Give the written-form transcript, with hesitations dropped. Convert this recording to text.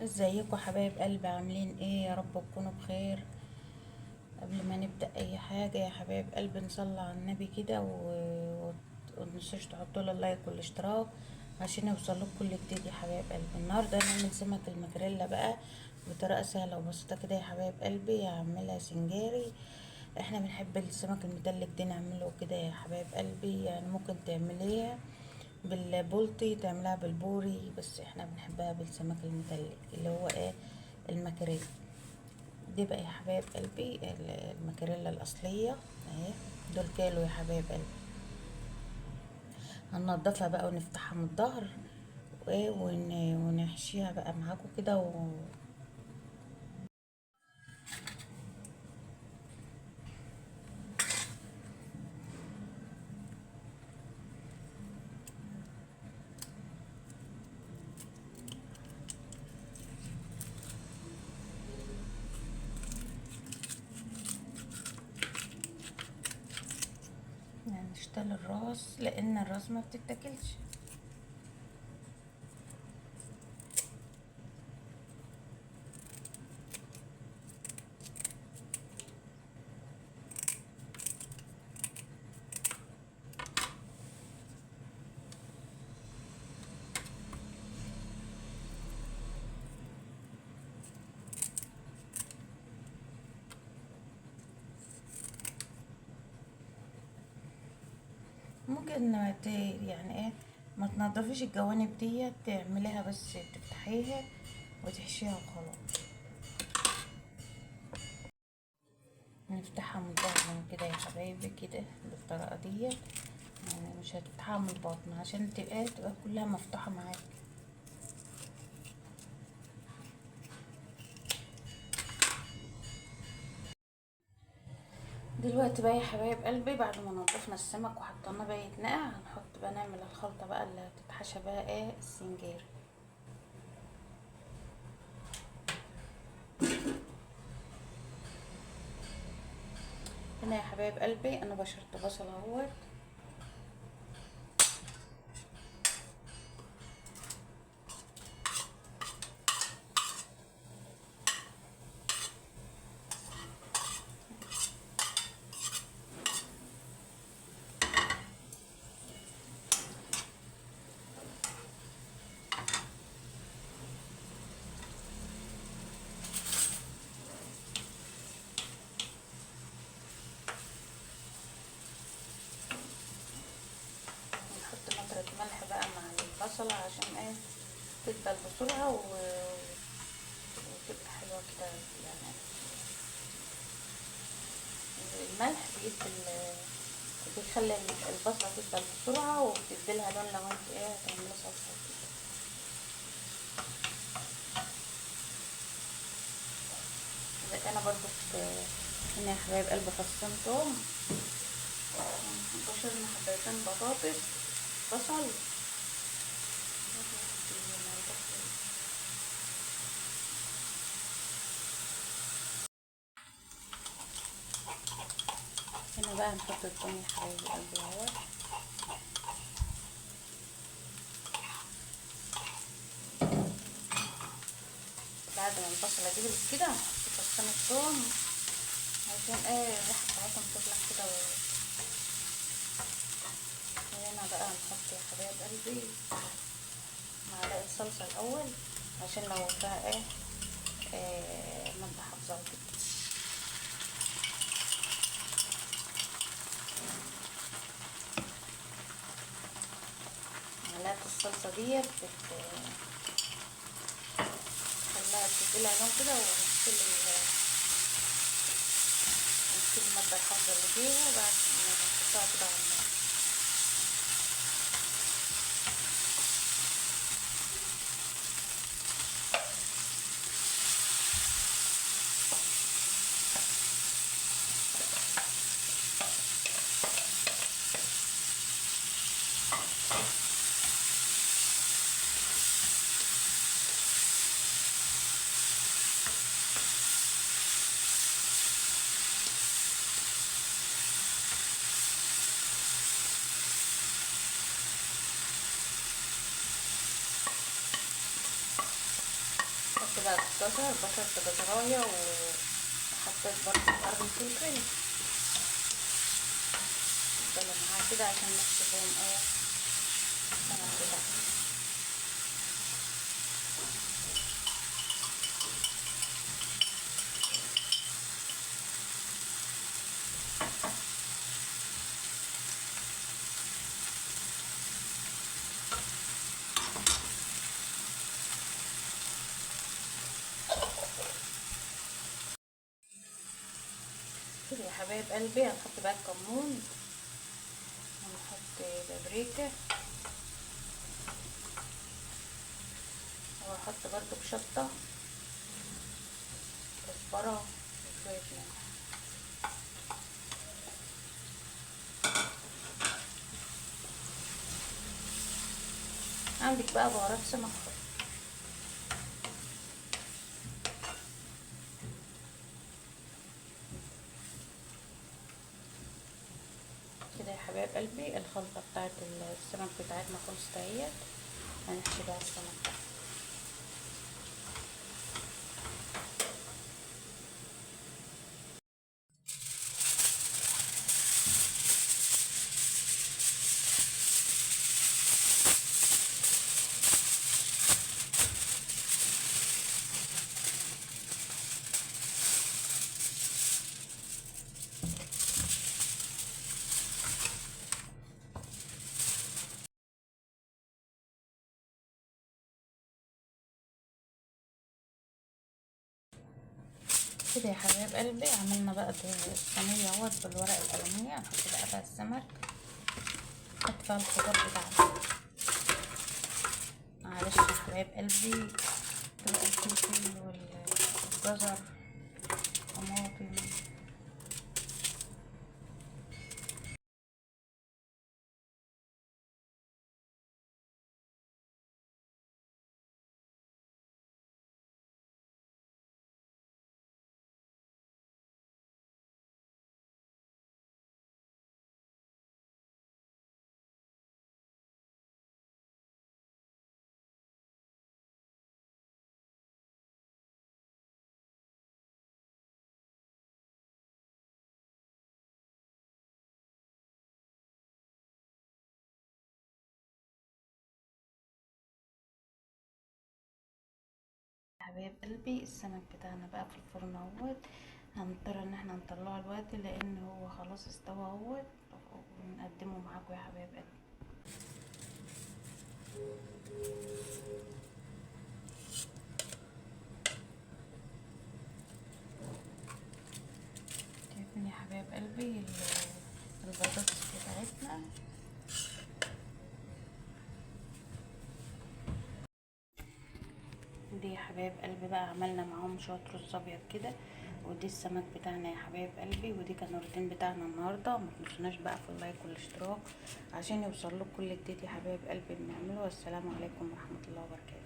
ازيكم حبايب قلبي؟ عاملين ايه؟ يا رب تكونوا بخير. قبل ما نبدأ اي حاجة يا حبايب قلبي نصلي على النبي كده ومتنسوش تحطوا له اللايك والاشتراك عشان يوصلكوا كل جديد يا حبايب قلبي. النهارده هنعمل سمك المكريلا بقى بطريقة سهلة وبسيطة كده يا حبايب قلبي. هعملها سنجاري. احنا بنحب السمك المدلك ده نعمله كده يا حبايب قلبي، يعني ممكن تعمليها بالبولتي تعملها بالبوري، بس احنا بنحبها بالسمك المدلك اللي هو ايه، المكاريل. دي بقى يا حبايب قلبي المكاريلا الاصليه اهي. دول كيلو يا حبايب قلبي. هننضفها بقى ونفتحها من الظهر وايه ونحشيها بقى معاكم كده يعني نشتغل الراس لان الراس ما بتتاكلش. ممكن يعني ايه، ما تنضفيش الجوانب ديت، تعمليها بس تفتحيها وتحشيها وخلاص. نفتحها من الظهر من كده يا حبايبي كده بالطريقة ديت، يعني مش هتفتحها من البطن عشان تبقى كلها مفتوحة معاك. دلوقتي بقى يا حبايب قلبي بعد ما نضفنا السمك وحطيناه بقى يتنقع، هنحط بقى نعمل الخلطة بقى اللي هتتحشى بقى ايه، السنجاري. هنا يا حبايب قلبي انا بشرت بصل اهوت، نحط نقطة ملح بقى مع البصلة عشان ايه، تدبل بسرعة وتبقى حلوة كده يعني. الملح بيخلي البصلة تدبل بسرعة وبتديلها لون لو انت ايه هتعملي صلصة كده. انا برضو هنا يا حبايب قلبي فصين توم، بشرنا حبايتين بطاطس، بصل. هنا بقى نحط الثوم يا حبايب قلبي اهو. بعد ما البصلة دبلت كده هنحط فصين الثوم عشان ايه الريحة بتاعتهم تطلع كده وهنا بقى هنحط يا حبايب قلبي معلقة صلصة الأول عشان لو فيها ايه، مادة حافظة كده. معلقة الصلصة ديت بتخليها تديلها لون كده، ونشيل المادة الحافظة اللي فيها بعد ما نحطها كده على النار. بقى الجزر، بصلت جزرايه وحطيت برضه قرن فلفل معاه كده عشان نحشي فيهم ايه السمك بتاعنا. كده يا حبايب قلبي هنحط بقى الكمون ونحط بابريكا وهحط برضو شطة كزبرة وشوية ملح. عندك بقى بهارات سمك كده يا حبايب قلبي. الخلطة بتاعت السمك بتاعتنا خلصت اهيت. هنحشي بقى السمك ده. كده يا حبايب قلبي عملنا بقى الصينية اهوت بالورق الألمونيا. هنحط بقى فيها السمك، نحط فيها الخضار بتاعنا. معلش يا حبايب قلبي تبقى الفلفل والجزر طماطم. حبايب قلبي السمك بتاعنا بقى في الفرن اهوت. هنضطر ان احنا نطلعه الوقت لان هو خلاص استوى اهوت، ونقدمه معاكم يا حبايب قلبي. شايفين يا حبايب قلبي البطاطس بتاعتنا. دي يا حبايب قلبي بقى عملنا معاهم شويه رز ابيض كده، ودي السمك بتاعنا يا حبايب قلبي، ودي كان الروتين بتاعنا النهارده. ما تنسوناش بقى في اللايك والاشتراك عشان يوصل لكم كل جديد يا حبايب قلبي بنعمله. والسلام عليكم ورحمه الله وبركاته.